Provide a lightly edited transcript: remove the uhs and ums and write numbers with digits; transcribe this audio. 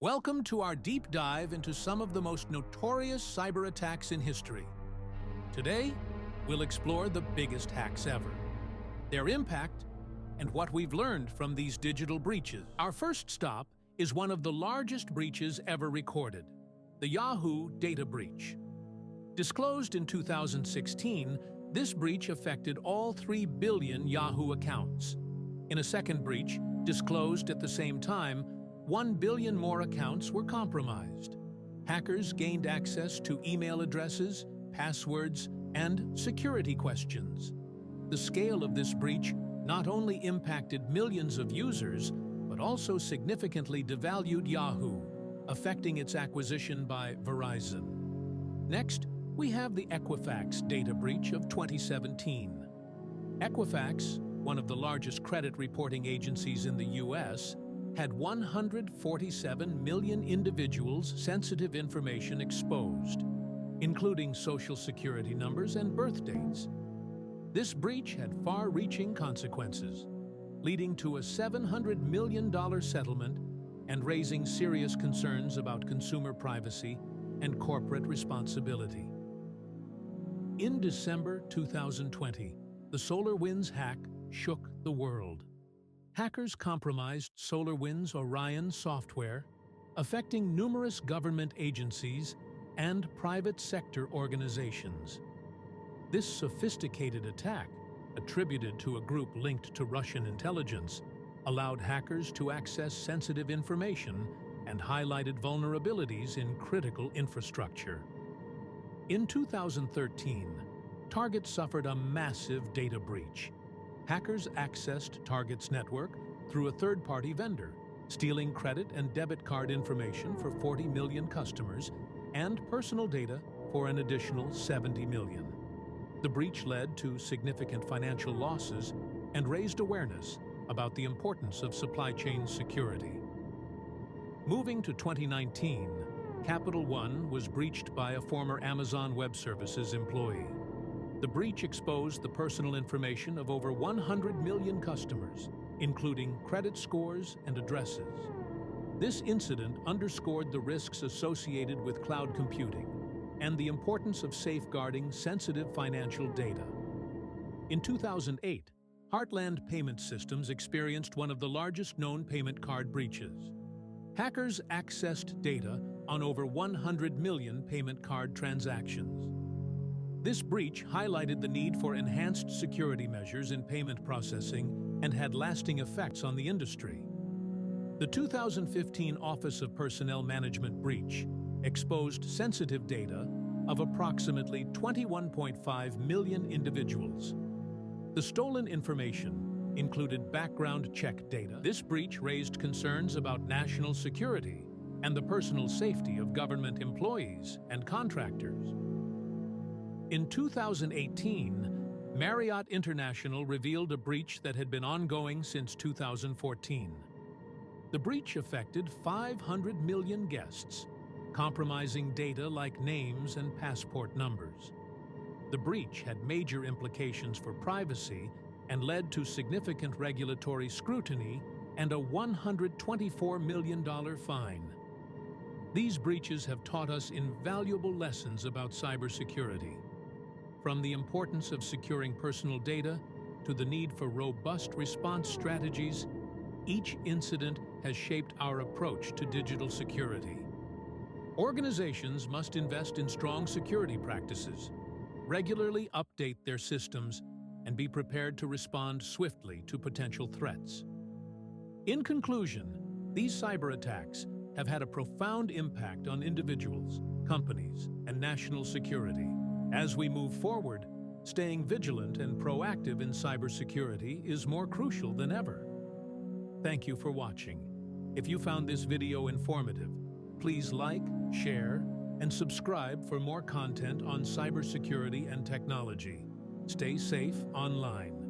Welcome to our deep dive into some of the most notorious cyber attacks in history. Today, we'll explore the biggest hacks ever, their impact, and what we've learned from these digital breaches. Our first stop is one of the largest breaches ever recorded, the Yahoo data breach. Disclosed in 2016, this breach affected all 3 billion Yahoo accounts. In a second breach, disclosed at the same time, 1 billion more accounts were compromised. Hackers gained access to email addresses, passwords, and security questions. The scale of this breach not only impacted millions of users, but also significantly devalued Yahoo, affecting its acquisition by Verizon. Next, we have the Equifax data breach of 2017. Equifax, one of the largest credit reporting agencies in the U.S., had 147 million individuals' sensitive information exposed, including social security numbers and birth dates. This breach had far-reaching consequences, leading to a $700 million settlement and raising serious concerns about consumer privacy and corporate responsibility. In December 2020, the SolarWinds hack shook the world. Hackers compromised SolarWinds Orion software, affecting numerous government agencies and private sector organizations. This sophisticated attack, attributed to a group linked to Russian intelligence, allowed hackers to access sensitive information and highlighted vulnerabilities in critical infrastructure. In 2013, Target suffered a massive data breach. Hackers accessed Target's network through a third-party vendor, stealing credit and debit card information for 40 million customers and personal data for an additional 70 million. The breach led to significant financial losses and raised awareness about the importance of supply chain security. Moving to 2019, Capital One was breached by a former Amazon Web Services employee. The breach exposed the personal information of over 100 million customers, including credit scores and addresses. This incident underscored the risks associated with cloud computing and the importance of safeguarding sensitive financial data. In 2008, Heartland Payment Systems experienced one of the largest known payment card breaches. Hackers accessed data on over 100 million payment card transactions. This breach highlighted the need for enhanced security measures in payment processing and had lasting effects on the industry. The 2015 Office of Personnel Management breach exposed sensitive data of approximately 21.5 million individuals. The stolen information included background check data. This breach raised concerns about national security and the personal safety of government employees and contractors. In 2018, Marriott International revealed a breach that had been ongoing since 2014. The breach affected 500 million guests, compromising data like names and passport numbers. The breach had major implications for privacy and led to significant regulatory scrutiny and a $124 million fine. These breaches have taught us invaluable lessons about cybersecurity. From the importance of securing personal data to the need for robust response strategies, each incident has shaped our approach to digital security. Organizations must invest in strong security practices, regularly update their systems, and be prepared to respond swiftly to potential threats. In conclusion, these cyber attacks have had a profound impact on individuals, companies, and national security. As we move forward, staying vigilant and proactive in cybersecurity is more crucial than ever. Thank you for watching. If you found this video informative, please like, share, and subscribe for more content on cybersecurity and technology. Stay safe online.